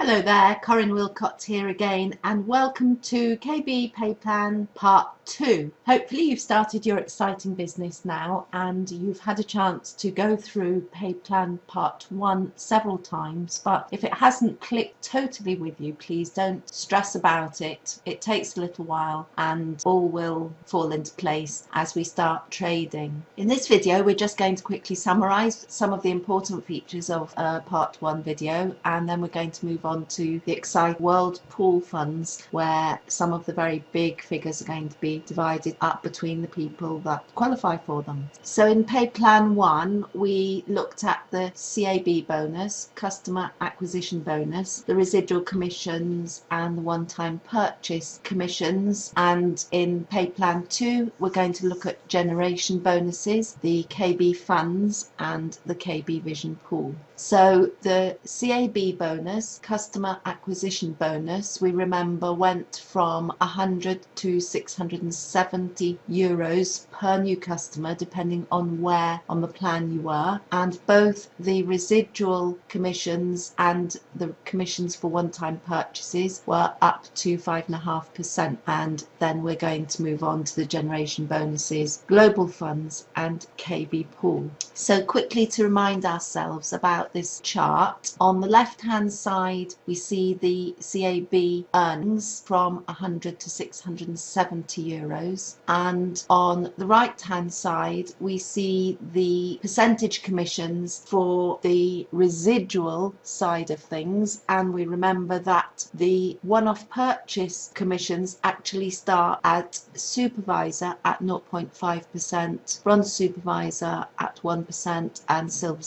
Hello there, Corinne Wilcott here again, and welcome to KB Pay Plan Part 2. Hopefully you've started your exciting business now and you've had a chance to go through Pay Plan Part 1 several times, but if it hasn't clicked totally with you, please don't stress about it. It takes a little while and all will fall into place as we start trading. In this video we're just going to quickly summarize some of the important features of Part 1 video, and then we're going to move on to the exciting World Pool Funds, where some of the very big figures are going to be divided up between the people that qualify for them. So in Pay Plan 1 we looked at the CAB bonus, customer acquisition bonus, the residual commissions and the one-time purchase commissions, and in Pay Plan 2 we're going to look at generation bonuses, the KB funds and the KB Vision pool. So the CAB bonus, customer acquisition bonus, we remember went from 100 to 670 euros per new customer depending on where on the plan you were, and both the residual commissions and the commissions for one-time purchases were up to 5.5%, and then we're going to move on to the generation bonuses, global funds and KB pool. So quickly to remind ourselves about this chart, on the left hand side we see the CAB earnings from 100 to 670 euros, and on the right hand side we see the percentage commissions for the residual side of things, and we remember that the one-off purchase commissions actually start at supervisor at 0.5%, bronze supervisor at 1% and silver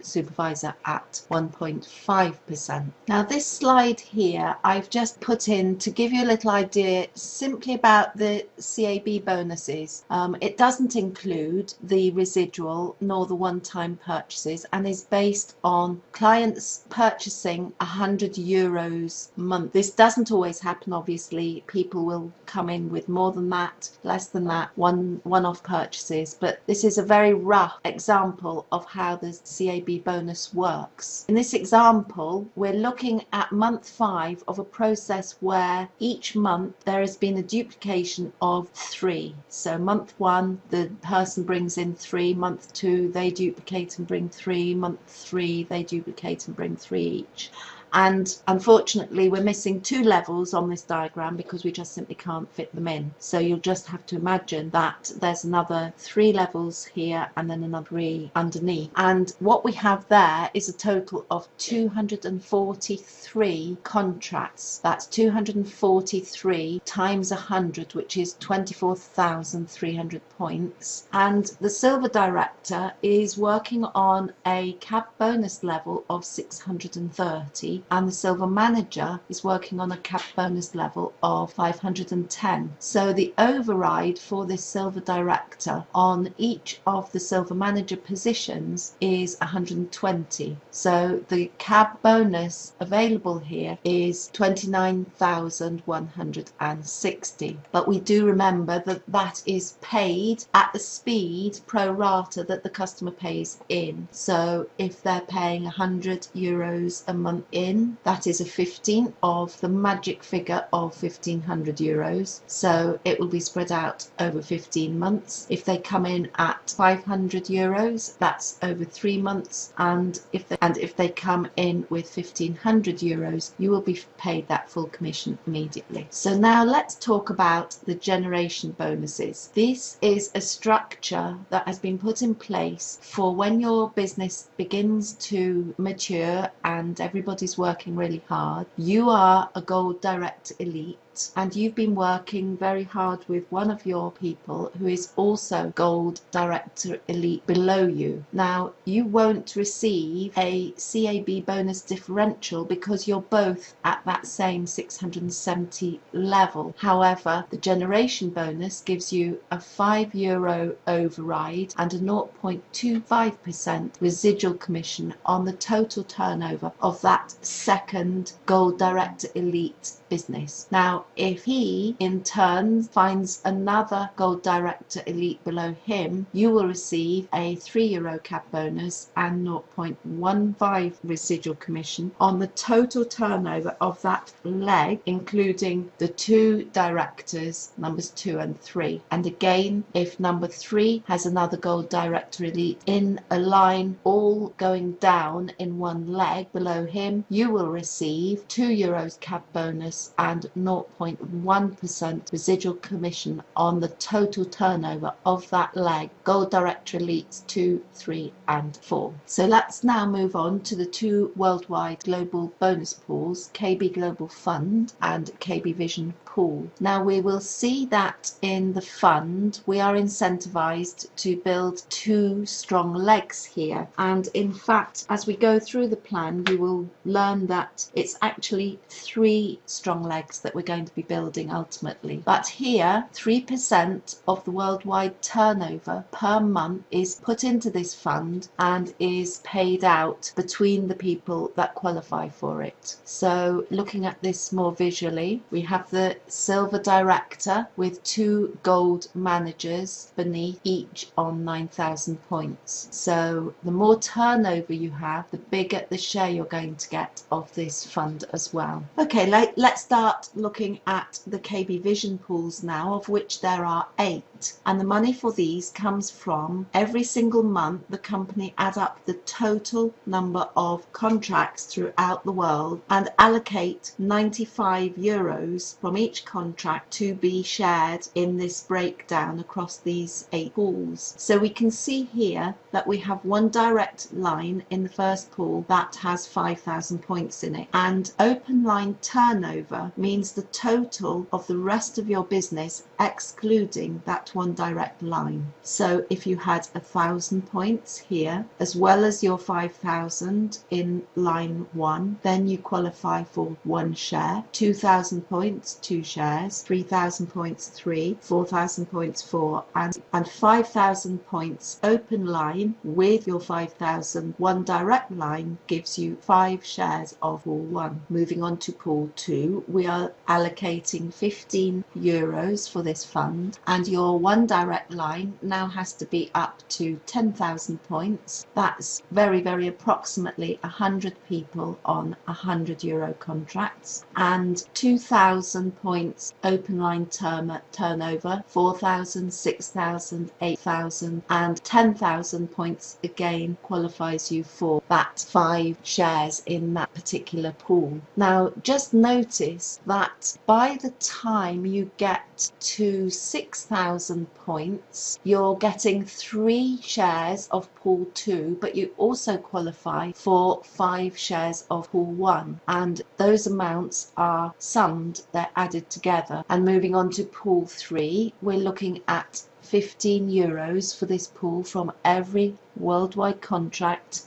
supervisor at 1.5%. Now this slide here I've just put in to give you a little idea simply about the CAB bonuses. It doesn't include the residual nor the one-time purchases and is based on clients purchasing 100 euros a month. This doesn't always happen, obviously. People will come in with more than that, less than that, one-off purchases, but this is a very rough example of how the CAB bonus works. In this example we're looking at month 5 of a process where each month there has been a duplication of 3. So month 1 the person brings in 3, month 2 they duplicate and bring 3, month 3 they duplicate and bring 3 each. And unfortunately we're missing 2 levels on this diagram because we just simply can't fit them in. So you'll just have to imagine that there's another 3 levels here and then another 3 underneath. And what we have there is a total of 243 contracts. That's 243 times 100, which is 24,300 points. And the silver director is working on a CAB bonus level of 630. And the silver manager is working on a CAB bonus level of 510. So the override for this silver director on each of the silver manager positions is 120. So the CAB bonus available here is 29,160. But we do remember that that is paid at the speed pro rata that the customer pays in. So if they're paying 100 euros a month in, that is a 15th of the magic figure of 1,500 euros. So it will be spread out over 15 months. If they come in at 500 euros, that's over 3 months. And if they come in with 1,500 euros, you will be paid that full commission immediately. So now let's talk about the generation bonuses. This is a structure that has been put in place for when your business begins to mature and everybody's working really hard. You are a Gold Director Elite and you've been working very hard with one of your people who is also Gold Director Elite below you. Now you won't receive a CAB bonus differential because you're both at that same 670 level. However, the generation bonus gives you a €5 override and a 0.25% residual commission on the total turnover of that second Gold Director Elite business. Now Now, if he in turn finds another Gold Director Elite below him, you will receive a €3 cap bonus and 0.15 residual commission on the total turnover of that leg, including the two directors, numbers 2 and 3. And again, if number 3 has another Gold Director Elite in a line all going down in one leg below him, you will receive €2 cap bonus and 0.1% residual commission on the total turnover of that leg, Gold Director Elites 2, 3 and 4. So let's now move on to the two worldwide global bonus pools, KB Global Fund and KB Vision Pool. Now we will see that in the fund we are incentivized to build two strong legs here, and in fact as we go through the plan you will learn that it's actually 3 strong legs that we're going to be building ultimately. But here 3% of the worldwide turnover per month is put into this fund and is paid out between the people that qualify for it. So looking at this more visually, we have the Silver Director with 2 gold managers beneath, each on 9,000 points. So the more turnover you have, the bigger the share you're going to get of this fund as well. Okay, let's start looking at the KB Vision pools now, of which there are 8. And the money for these comes from every single month the company add up the total number of contracts throughout the world and allocate €95 from each contract to be shared in this breakdown across these 8 pools. So we can see here that we have one direct line in the first pool that has 5,000 points in it, and open line turnover means the total of the rest of your business excluding that one direct line. So if you had 1,000 points here as well as your 5,000 in line 1, then you qualify for 1 share, 2,000 points 2 shares, 3,000 points 3, 4,000 points 4, and 5,000 points open line with your 5,000 one direct line gives you 5 shares of pool 1. Moving on to pool 2, we are allocating €15 for this fund, and your one direct line now has to be up to 10,000 points. That's very approximately 100 people on €100 contracts, and 2,000 points open line turnover, 4,000, 6,000, 8,000 and 10,000 points again qualifies you for that 5 shares in that particular pool. Now just notice that by the time you get to 6,000 points you're getting 3 shares of pool 2, but you also qualify for 5 shares of pool 1, and those amounts are summed, they're added together. And moving on to pool 3, we're looking at €15 for this pool from every worldwide contract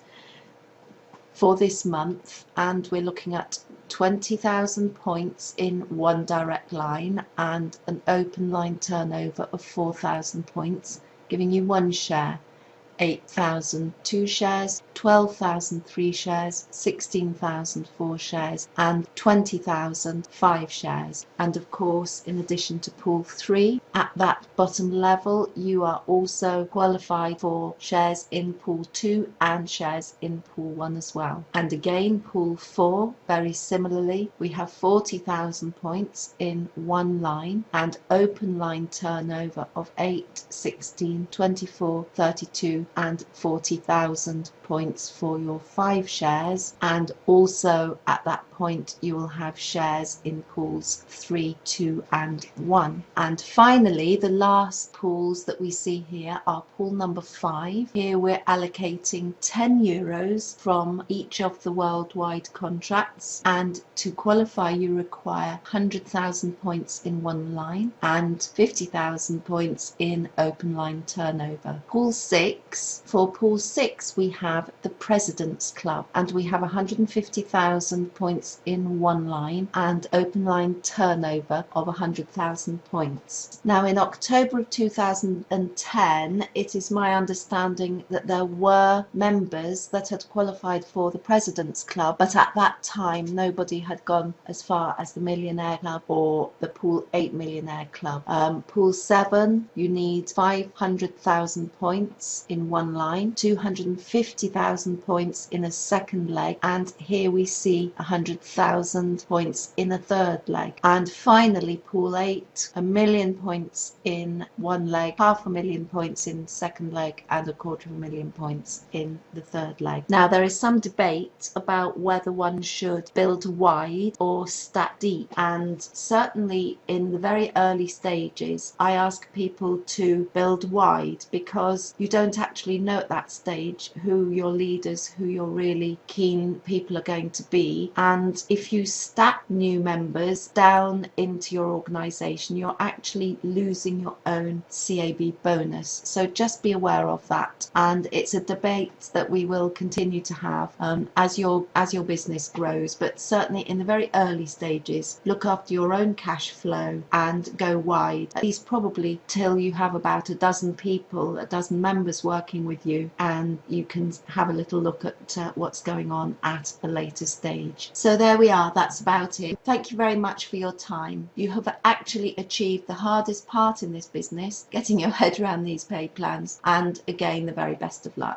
for this month, and we're looking at 20,000 points in one direct line and an open line turnover of 4,000 points, giving you 1 share, 8,000 2 shares, 12,000 3 shares, 16,000 4 shares and 20,000 5 shares. And of course, in addition to pool 3, at that bottom level you are also qualified for shares in pool 2 and shares in pool 1 as well. And again, pool 4, very similarly, we have 40,000 points in one line and open line turnover of 8, 16, 24, 32 and 40,000 points for your 5 shares, and also at that point you will have shares in pools 3, 2 and 1. And finally, the last pools that we see here are pool number 5. Here we're allocating €10 from each of the worldwide contracts, and to qualify you require 100,000 points in one line and 50,000 points in open line turnover. Pool 6 6. For pool 6 we have the President's Club, and we have 150,000 points in one line and open line turnover of 100,000 points. Now in October of 2010 it is my understanding that there were members that had qualified for the President's Club, but at that time nobody had gone as far as the Millionaire Club or the Pool 8 Millionaire Club. Pool 7 you need 500,000 points in one line, 250,000 points in a second leg, and here we see 100,000 points in a third leg. And finally pool 8, 1,000,000 points in one leg, 500,000 points in second leg, and 250,000 points in the third leg. Now there is some debate about whether one should build wide or stack deep, and certainly in the very early stages I ask people to build wide, because you don't actually know at that stage who your leaders, who your really keen people are going to be, and if you stack new members down into your organization you're actually losing your own CAB bonus. So just be aware of that, and it's a debate that we will continue to have as your business grows, but certainly in the very early stages look after your own cash flow and go wide, at least probably till you have about a dozen people, a dozen members working with you, and you can have a little look at what's going on at a later stage. So there we are, that's about it. Thank you very much for your time. You have actually achieved the hardest part in this business, getting your head around these pay plans, and again the very best of luck.